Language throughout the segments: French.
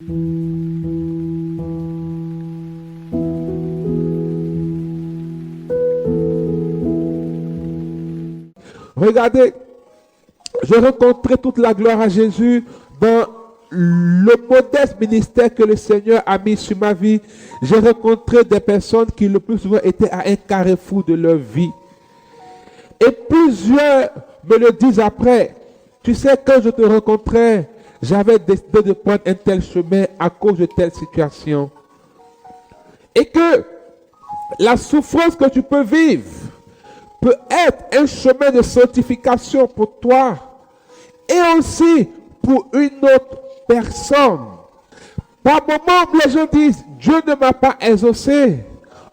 Regardez, je rencontrais toute la gloire à Jésus dans le modeste ministère que le Seigneur a mis sur ma vie. J'ai rencontré des personnes qui le plus souvent étaient à un carrefour de leur vie. Et plusieurs me le disent après. Tu sais, quand je te rencontrais, j'avais décidé de prendre un tel chemin à cause de telle situation. Et que la souffrance que tu peux vivre peut être un chemin de sanctification pour toi et aussi pour une autre personne. Par moments, les gens disent, Dieu ne m'a pas exaucé.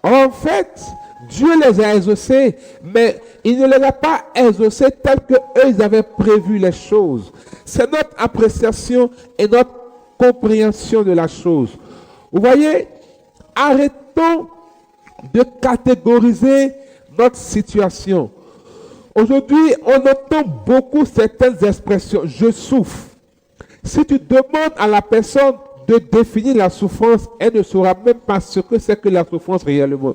En fait, Dieu les a exaucés, mais il ne les a pas exaucés tels que eux ils avaient prévu les choses. C'est notre appréciation et notre compréhension de la chose. Vous voyez, arrêtons de catégoriser notre situation. Aujourd'hui, on entend beaucoup certaines expressions. Je souffre. Si tu demandes à la personne de définir la souffrance, elle ne saura même pas ce que c'est que la souffrance réellement.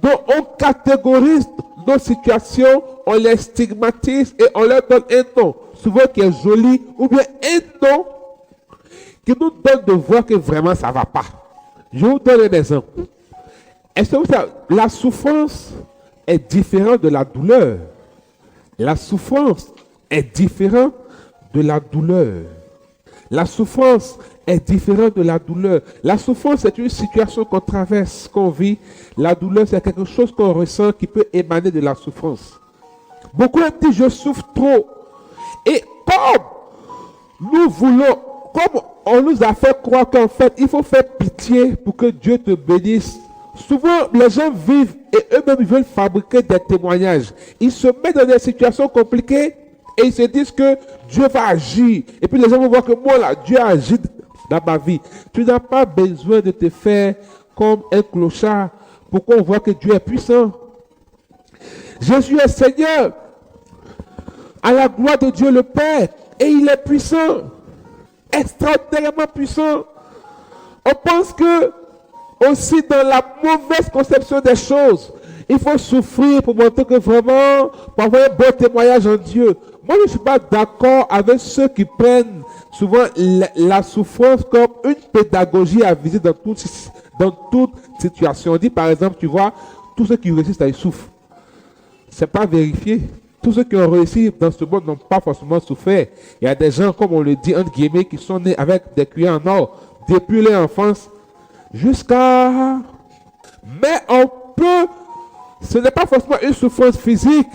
Donc, on catégorise nos situations, on les stigmatise et on leur donne un nom, souvent qui est joli, ou bien un nom qui nous donne de voir que vraiment ça ne va pas. Je vous donne un exemple. Est-ce que vous savez, la souffrance est différente de la douleur. La souffrance est différente de la douleur. La souffrance est différente de la douleur. La souffrance, c'est une situation qu'on traverse, qu'on vit. La douleur, c'est quelque chose qu'on ressent qui peut émaner de la souffrance. Beaucoup ont dit, je souffre trop. Et comme nous voulons, comme on nous a fait croire qu'en fait, il faut faire pitié pour que Dieu te bénisse. Souvent, les gens vivent et eux-mêmes veulent fabriquer des témoignages. Ils se mettent dans des situations compliquées et ils se disent que Dieu va agir. Et puis les gens vont voir que moi, là, Dieu agit dans ma vie. Tu n'as pas besoin de te faire comme un clochard pour qu'on voit que Dieu est puissant. Jésus est Seigneur à la gloire de Dieu le Père et il est puissant, extraordinairement puissant. On pense que aussi dans la mauvaise conception des choses, il faut souffrir pour montrer que vraiment, pour avoir un bon témoignage en Dieu. Moi, je ne suis pas d'accord avec ceux qui prennent souvent la souffrance comme une pédagogie à viser dans toute situation. On dit par exemple, tu vois, tous ceux qui réussissent, ils souffrent. Ce n'est pas vérifié. Tous ceux qui ont réussi dans ce monde n'ont pas forcément souffert. Il y a des gens, comme on le dit, entre guillemets, qui sont nés avec des cuillères en or depuis leur enfance jusqu'à... Mais on peut... Ce n'est pas forcément une souffrance physique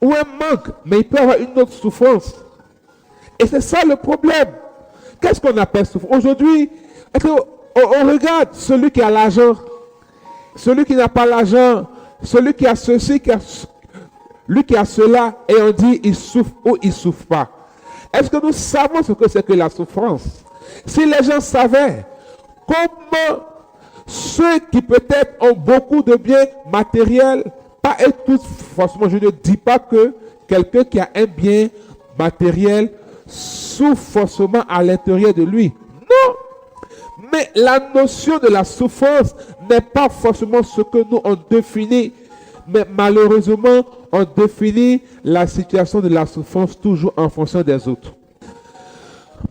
ou un manque, mais il peut y avoir une autre souffrance. Et c'est ça le problème. Qu'est-ce qu'on appelle souffrance? Aujourd'hui, on regarde celui qui a l'argent, celui qui n'a pas l'argent, celui qui a ceci, lui qui a cela, et on dit il souffre ou il ne souffre pas. Est-ce que nous savons ce que c'est que la souffrance? Si les gens savaient comment ceux qui peut-être ont beaucoup de biens matériels, pas et tous, forcément, je ne dis pas que quelqu'un qui a un bien matériel souffre forcément à l'intérieur de lui. Non! Mais la notion de la souffrance n'est pas forcément ce que nous on définit. Mais malheureusement, on définit la situation de la souffrance toujours en fonction des autres.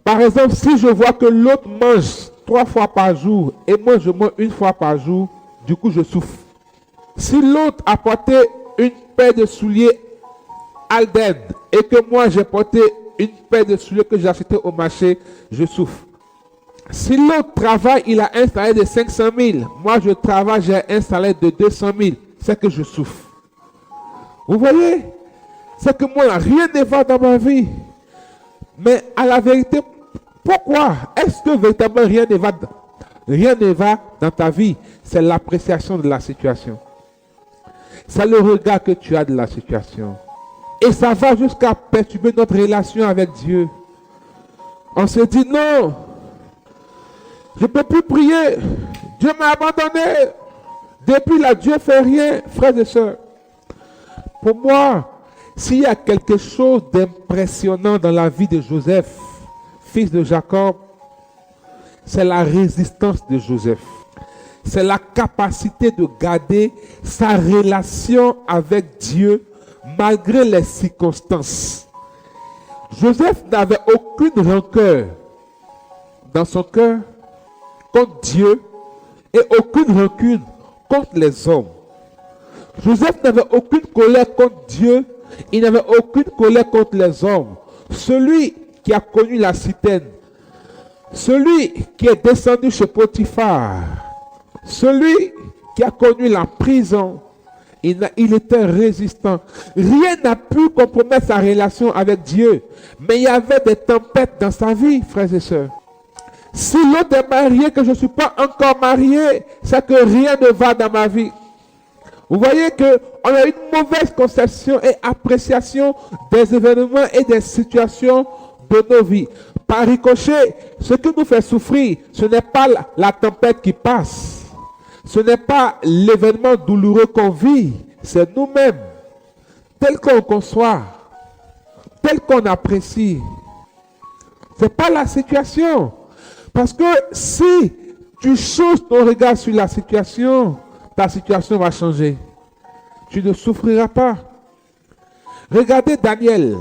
Par exemple, si je vois que l'autre mange 3 fois par jour et moi je mange 1 fois par jour, du coup je souffre. Si l'autre a porté une paire de souliers Alden et que moi j'ai porté une paire de souliers que j'ai acheté au marché, je souffre. Si l'autre travaille, il a un salaire de 500 000, moi je travaille, j'ai un salaire de 200 000, c'est que je souffre. Vous voyez? C'est que moi, rien ne va dans ma vie. Mais à la vérité, pourquoi? Est-ce que véritablement rien ne va dans ta vie? C'est l'appréciation de la situation. C'est le regard que tu as de la situation. Et ça va jusqu'à perturber notre relation avec Dieu. On se dit non, je ne peux plus prier. Dieu m'a abandonné. Depuis là, Dieu ne fait rien, frères et sœurs. Pour moi, s'il y a quelque chose d'impressionnant dans la vie de Joseph, fils de Jacob, c'est la résistance de Joseph. C'est la capacité de garder sa relation avec Dieu malgré les circonstances. Joseph n'avait aucune rancœur dans son cœur contre Dieu et aucune rancune contre les hommes. Joseph n'avait aucune colère contre Dieu, il n'avait aucune colère contre les hommes. Celui qui a connu la citerne, celui qui est descendu chez Potiphar, celui qui a connu la prison, il était résistant. Rien n'a pu compromettre sa relation avec Dieu. Mais il y avait des tempêtes dans sa vie, frères et sœurs. Si l'autre est marié, que je ne suis pas encore marié, c'est que rien ne va dans ma vie. Vous voyez qu'on a une mauvaise conception et appréciation des événements et des situations de nos vies. Par ricochet, ce qui nous fait souffrir, ce n'est pas la tempête qui passe. Ce n'est pas l'événement douloureux qu'on vit, c'est nous-mêmes, tel qu'on conçoit, tel qu'on apprécie. Ce n'est pas la situation. Parce que si tu changes ton regard sur la situation, ta situation va changer. Tu ne souffriras pas. Regardez Daniel.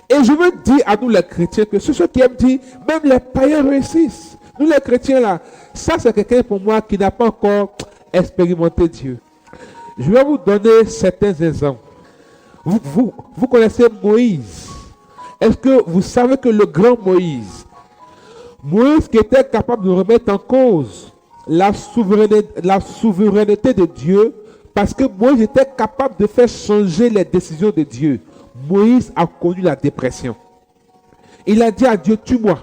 Et je me dis à nous les chrétiens que ceux qui aiment dire, même les païens réussissent. Nous les chrétiens là, ça c'est quelqu'un pour moi qui n'a pas encore expérimenté Dieu. Je vais vous donner certains exemples. Vous connaissez Moïse. Est-ce que vous savez que le grand Moïse qui était capable de remettre en cause la souveraineté de Dieu, parce que Moïse était capable de faire changer les décisions de Dieu. Moïse a connu la dépression. Il a dit à Dieu, tue-moi.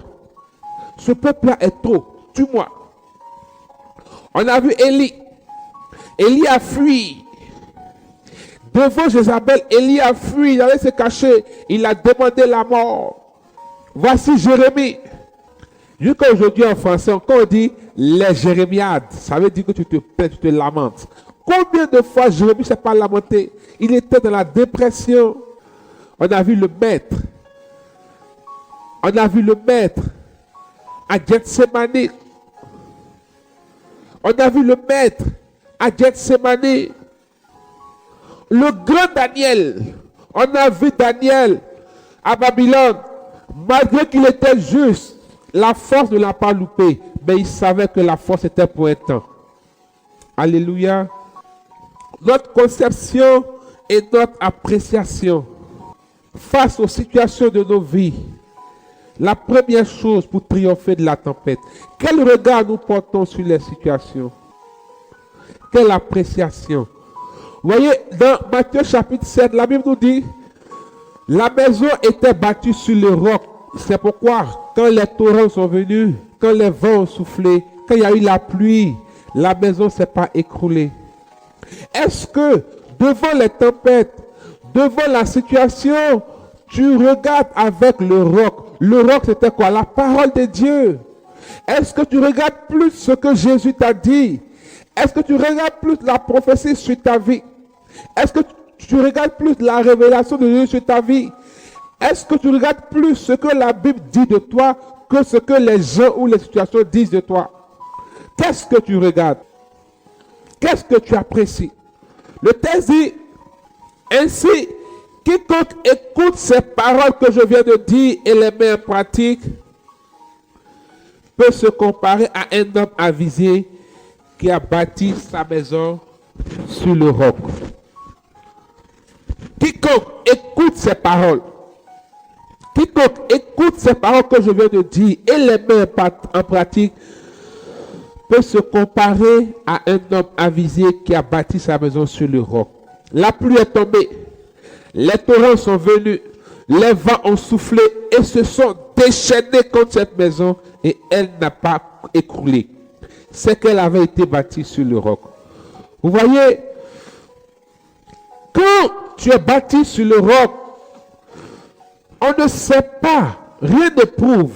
Ce peuple-là est trop. Tue-moi. On a vu Élie. Élie a fui. Devant Jézabel, Élie a fui. Il allait se cacher. Il a demandé la mort. Voici Jérémie. Jusqu'aujourd'hui en français, quand on dit les jérémiades, ça veut dire que tu te plains, tu te lamentes. Combien de fois Jérémie ne s'est pas lamenté? Il était dans la dépression. On a vu le maître. On a vu le maître à Gethsémani. On a vu le maître à Gethsémani. Le grand Daniel. On a vu Daniel à Babylone. Malgré qu'il était juste, la force ne l'a pas loupé. Mais il savait que la force était pour un temps. Alléluia. Notre conception et notre appréciation face aux situations de nos vies. La première chose pour triompher de la tempête. Quel regard nous portons sur les situations? Quelle appréciation? Vous voyez, dans Matthieu chapitre 7, la Bible nous dit, la maison était bâtie sur le roc. C'est pourquoi, quand les torrents sont venus, quand les vents ont soufflé, quand il y a eu la pluie, la maison ne s'est pas écroulée. Est-ce que, devant les tempêtes, devant la situation, tu regardes avec le roc? Le roc, c'était quoi? La parole de Dieu. Est-ce que tu regardes plus ce que Jésus t'a dit? Est-ce que tu regardes plus la prophétie sur ta vie? Est-ce que tu regardes plus la révélation de Dieu sur ta vie? Est-ce que tu regardes plus ce que la Bible dit de toi que ce que les gens ou les situations disent de toi? Qu'est-ce que tu regardes? Qu'est-ce que tu apprécies? Le texte dit, ainsi, quiconque écoute ces paroles que je viens de dire et les met en pratique peut se comparer à un homme avisé qui a bâti sa maison sur le roc. Quiconque écoute ces paroles, que je viens de dire et les met en pratique peut se comparer à un homme avisé qui a bâti sa maison sur le roc. La pluie est tombée, les torrents sont venus, les vents ont soufflé et se sont déchaînés contre cette maison et elle n'a pas écroulé. C'est qu'elle avait été bâtie sur le roc. Vous voyez, quand tu es bâti sur le roc, on ne sait pas, rien ne prouve.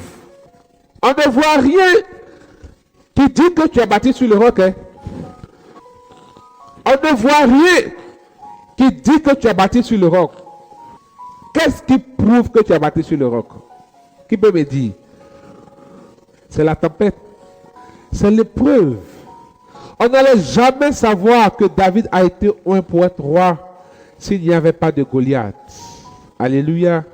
On ne voit rien qui dit que tu es bâti sur le roc. Hein? On ne voit rien qui dit que tu es bâti sur le roc. Qu'est-ce qui prouve que tu es bâti sur le roc? Qui peut me dire? c'est la tempête, c'est l'épreuve. On n'allait jamais savoir que David a été oint pour être roi s'il n'y avait pas de Goliath. Alléluia.